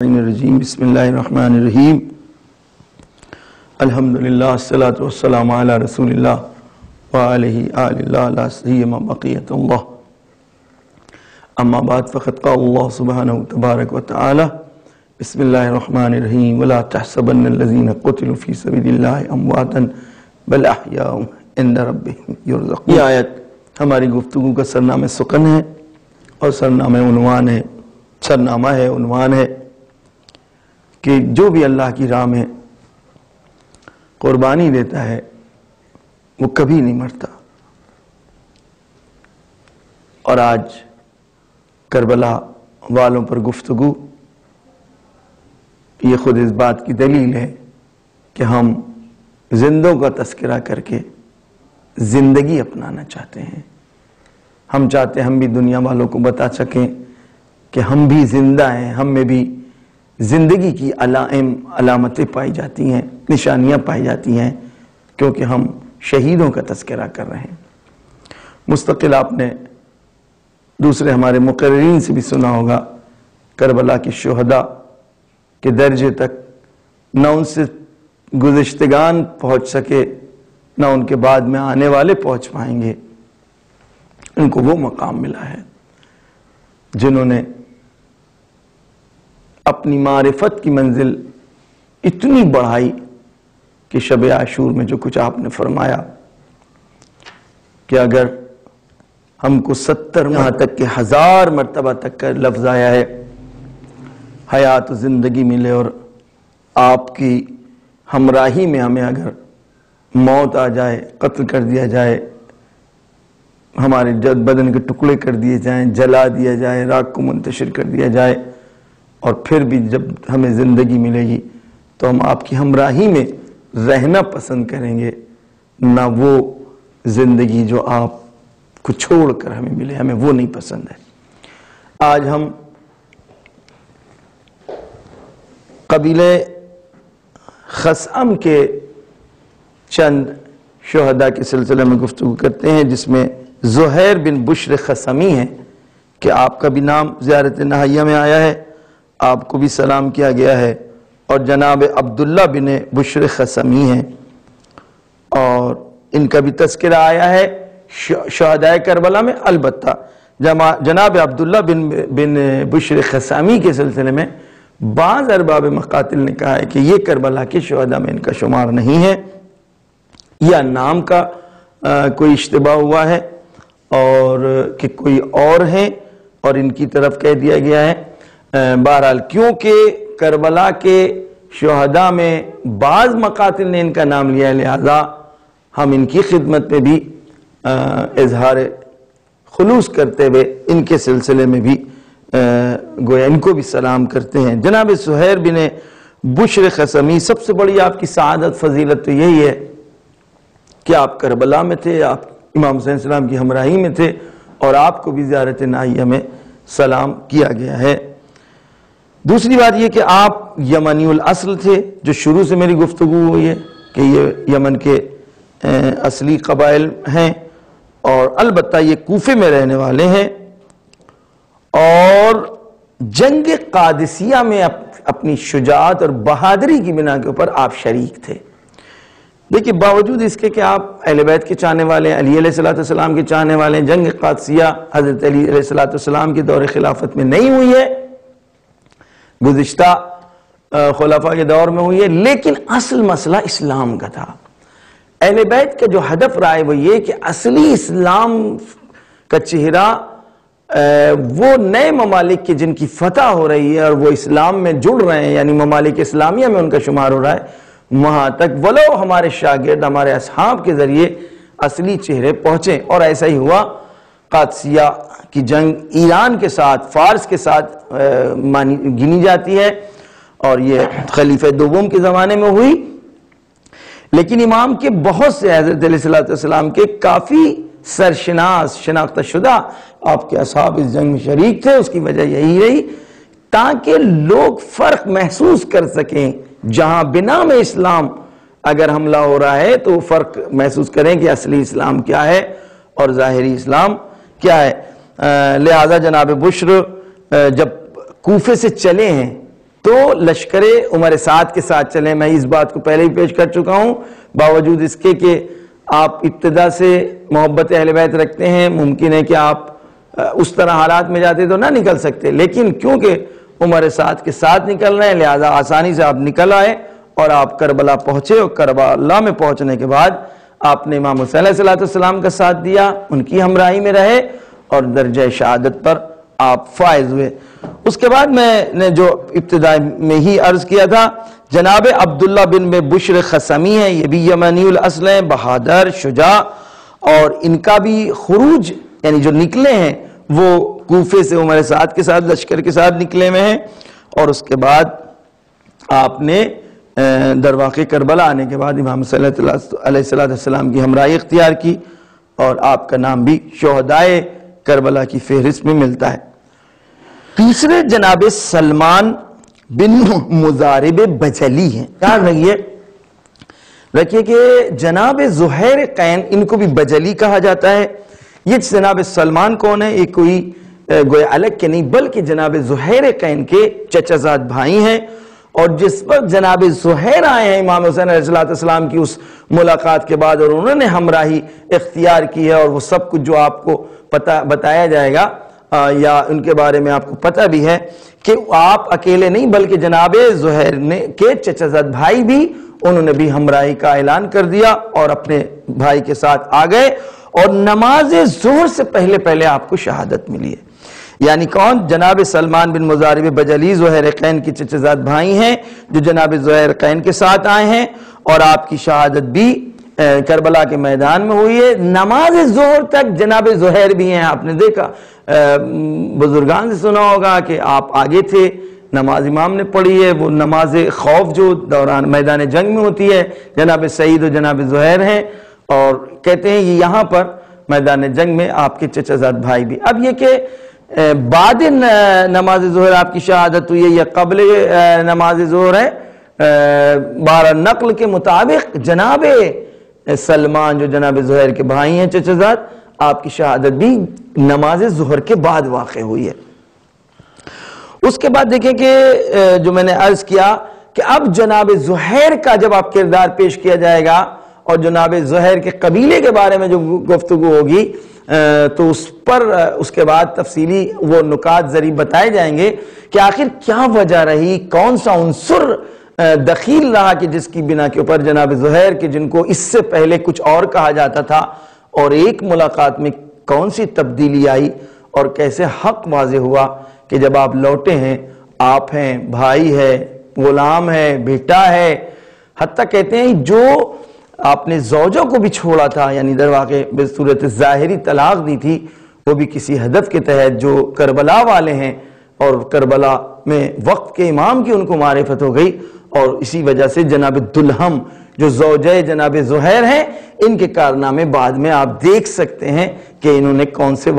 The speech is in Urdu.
الرجیم بسم اللہ الرحمن الرحیم الحمدللہ الصلاۃ والسلام علی رسول اللہ وعلیہ آل اللہ لا سیما بقیت اللہ اما بعد فقد قال اللہ سبحانہ تبارک وتعالی بسم اللہ الرحمن الرحیم ولا تحسبن الذین قتلوا فی سبیل اللہ امواتا بل احیاء عند ربہم یرزقون۔ یہ آیت ہماری گفتگو کا سرنامہ سخن ہے اور سرنامہ عنوان ہے، سرنامہ ہے، عنوان ہے کہ جو بھی اللہ کی راہ میں قربانی دیتا ہے وہ کبھی نہیں مرتا۔ اور آج کربلا والوں پر گفتگو یہ خود اس بات کی دلیل ہے کہ ہم زندوں کا تذکرہ کر کے زندگی اپنانا چاہتے ہیں۔ ہم چاہتے ہیں ہم بھی دنیا والوں کو بتا سکیں کہ ہم بھی زندہ ہیں، ہم میں بھی زندگی کی علامتیں پائی جاتی ہیں، نشانیاں پائی جاتی ہیں، کیونکہ ہم شہیدوں کا تذکرہ کر رہے ہیں۔ مستقل آپ نے دوسرے ہمارے مقررین سے بھی سنا ہوگا کربلا کے شہداء کے درجے تک نہ ان سے گزشتگان پہنچ سکے نہ ان کے بعد میں آنے والے پہنچ پائیں گے۔ ان کو وہ مقام ملا ہے جنہوں نے اپنی معرفت کی منزل اتنی بڑھائی کہ شب عاشور میں جو کچھ آپ نے فرمایا کہ اگر ہم کو 70 یہاں تک کہ 1000 مرتبہ تک کا لفظ آیا ہے حیات و زندگی ملے اور آپ کی ہمراہی میں ہمیں اگر موت آ جائے، قتل کر دیا جائے، ہمارے بدن کے ٹکڑے کر دیے جائیں، جلا دیا جائے، راکھ کو منتشر کر دیا جائے، اور پھر بھی جب ہمیں زندگی ملے گی تو ہم آپ کی ہمراہی میں رہنا پسند کریں گے، نہ وہ زندگی جو آپ کو چھوڑ کر ہمیں ملے، ہمیں وہ نہیں پسند ہے۔ آج ہم قبیلہ خثعم کے چند شہداء کے سلسلے میں گفتگو کرتے ہیں، جس میں زہیر بن بشر خثمی ہیں کہ آپ کا بھی نام زیارت نہائیہ میں آیا ہے، آپ کو بھی سلام کیا گیا ہے، اور جناب عبداللہ بن بشر خثمی ہیں اور ان کا بھی تذکرہ آیا ہے شہداء کربلا میں۔ البتہ جناب عبداللہ بن بشر خثمی کے سلسلے میں بعض ارباب مقاتل نے کہا ہے کہ یہ کربلا کے شہداء میں ان کا شمار نہیں ہے، یا نام کا کوئی اشتباہ ہوا ہے اور کہ کوئی اور ہیں اور ان کی طرف کہہ دیا گیا ہے۔ بہرحال کیونکہ کربلا کے شہداء میں بعض مقاتل نے ان کا نام لیا ہے، لہذا ہم ان کی خدمت میں بھی اظہار خلوص کرتے ہوئے ان کے سلسلے میں بھی گویا ان کو بھی سلام کرتے ہیں۔ جناب زہیر بن بشر خثمی، سب سے بڑی آپ کی سعادت فضیلت تو یہی ہے کہ آپ کربلا میں تھے، آپ امام حسین علیہ السلام کی ہمراہی میں تھے اور آپ کو بھی زیارت نہائیہ میں سلام کیا گیا ہے۔ دوسری بات یہ کہ آپ یمنی الاصل تھے، جو شروع سے میری گفتگو ہوئی ہے کہ یہ یمن کے اصلی قبائل ہیں، اور البتہ یہ کوفے میں رہنے والے ہیں، اور جنگ قادسیہ میں اپنی شجاعت اور بہادری کی بنا کے اوپر آپ شریک تھے۔ دیکھیں باوجود اس کے کہ آپ اہل بیت کے چاہنے والے ہیں، علی علیہ السلام کے چاہنے والے ہیں، جنگ قادسیہ حضرت علی علیہ السلام کے دور خلافت میں نہیں ہوئی ہے، گزشتہ خلفاء کے دور میں ہوئی ہے، لیکن اصل مسئلہ اسلام کا تھا۔ اہل بیت کا جو ہدف رہا ہے وہ یہ کہ اصلی اسلام کا چہرہ وہ نئے ممالک کے جن کی فتح ہو رہی ہے اور وہ اسلام میں جڑ رہے ہیں، یعنی ممالک اسلامیہ میں ان کا شمار ہو رہا ہے، وہاں تک ولو ہمارے شاگرد، ہمارے اصحاب کے ذریعے اصلی چہرے پہنچیں، اور ایسا ہی ہوا۔ قادسیہ کی جنگ ایران کے ساتھ، فارس کے ساتھ گنی جاتی ہے، اور یہ خلیفہ دوم کے زمانے میں ہوئی، لیکن امام کے بہت سے حضرت علیہ السلام کے کافی سرشناس شناختہ شدہ آپ کے اصحاب اس جنگ میں شریک تھے۔ اس کی وجہ یہی رہی تاکہ لوگ فرق محسوس کر سکیں، جہاں بنا میں اسلام اگر حملہ ہو رہا ہے تو فرق محسوس کریں کہ اصلی اسلام کیا ہے اور ظاہری اسلام کیا ہے۔ لہذا جناب بشر جب کوفے سے چلے ہیں تو لشکر عمر سعد کے ساتھ چلیں. میں اس بات کو پہلے ہی پیش کر چکا ہوں. باوجود اس کے کہ آپ ابتدا سے محبت اہل بیت رکھتے ہیں، ممکن ہے کہ آپ اس طرح حالات میں جاتے تو نہ نکل سکتے، لیکن کیونکہ عمر سعد کے ساتھ نکل رہے ہیں لہذا آسانی سے آپ نکل آئے اور آپ کربلا پہنچے. اور کربلا میں پہنچنے کے بعد آپ نے امام حسین علیہ السلام کا ساتھ دیا، ان کی ہمراہی میں رہے اور درجہ شہادت پر آپ فائز ہوئے. اس کے بعد میں نے جو ابتدا میں ہی عرض کیا تھا، جناب عبداللہ بن بشر خثمی ہیں، یہ بھی یمنی الاصل ہیں، بہادر شجاع، اور ان کا بھی خروج یعنی جو نکلے ہیں وہ کوفے سے عمر سعد کے ساتھ لشکر کے ساتھ نکلے ہوئے ہیں. اور اس کے بعد آپ نے در واقع کربلا آنے کے بعد امام صلی اللہ علیہ السلام کی ہمراہی اختیار کی اور آپ کا نام بھی شہدائے کربلا کی فہرست میں ملتا ہے. تیسرے جناب سلمان بن مزارب بجلی ہیں. یاد رکھیے کہ جناب زہیر قین، ان کو بھی بجلی کہا جاتا ہے. یہ جناب سلمان کون ہے؟ یہ کوئی گویا الگ کے نہیں بلکہ جناب زہیر قین کے چچا زاد بھائی ہیں. اور جس پر جناب زہیر آئے ہیں امام حسین علیہ السلام کی اس ملاقات کے بعد اور انہوں نے ہمراہی اختیار کی ہے، اور وہ سب کچھ جو آپ کو بتایا جائے گا یا ان کے بارے میں آپ کو پتہ بھی ہے کہ آپ اکیلے نہیں بلکہ جناب زہیر کے چچا زاد بھائی بھی انہوں نے بھی ہمراہی کا اعلان کر دیا اور اپنے بھائی کے ساتھ آ گئے. اور نماز ظہر سے پہلے آپ کو شہادت ملی ہے. یعنی کون؟ جناب سلمان بن مزارب بجلی زہیر قین کی چچا زاد بھائی ہیں جو جناب زہیر قین کے ساتھ آئے ہیں، اور آپ کی شہادت بھی کربلا کے میدان میں ہوئی ہے. نماز ظہر تک جناب زہیر بھی ہیں. آپ نے دیکھا بزرگان سے سنا ہوگا کہ آپ آگے تھے، نماز امام نے پڑھی ہے، وہ نماز خوف جو دوران میدان جنگ میں ہوتی ہے جناب سعید و جناب زہیر ہیں، اور کہتے ہیں یہاں پر میدان جنگ میں آپ کے چچا زاد بھائی بھی. اب یہ کہ بعد نماز ظہر آپ کی شہادت ہوئی ہے یا قبل نماز ظہر ہے، بارہ نقل کے مطابق جناب سلمان جو جناب زہیر کے بھائی ہیں چچا زاد، آپ کی شہادت بھی نماز ظہر کے بعد واقع ہوئی ہے. اس کے بعد دیکھیں کہ جو میں نے عرض کیا کہ اب جناب زہیر کا جب آپ کردار پیش کیا جائے گا اور جناب زہیر کے قبیلے کے بارے میں جو گفتگو ہوگی تو اس کے بعد تفصیلی وہ نکات ذریع بتائے جائیں گے کہ آخر کیا وجہ رہی، کون سا عنصر دخیل رہا کہ جس کی بنا کے اوپر جناب زہیر کے جن کو اس سے پہلے کچھ اور کہا جاتا تھا اور ایک ملاقات میں کون سی تبدیلی آئی اور کیسے حق واضح ہوا کہ جب آپ لوٹے ہیں، آپ ہیں، بھائی ہے، غلام ہے، بیٹا ہے، حتیٰ کہتے ہیں جو آپ نے زوجوں کو بھی چھوڑا تھا، یعنی در واقع بصورت ظاہری طلاق دی تھی، وہ بھی کسی ہدف کے تحت جو کربلا والے ہیں، اور کربلا میں وقت کے امام کی ان کو معرفت ہو گئی، اور اسی وجہ سے جناب دلہم جو زوجہ جناب زہیر ہیں ان کے کارنامے بعد میں آپ دیکھ سکتے ہیں کہ انہوں نے کون سے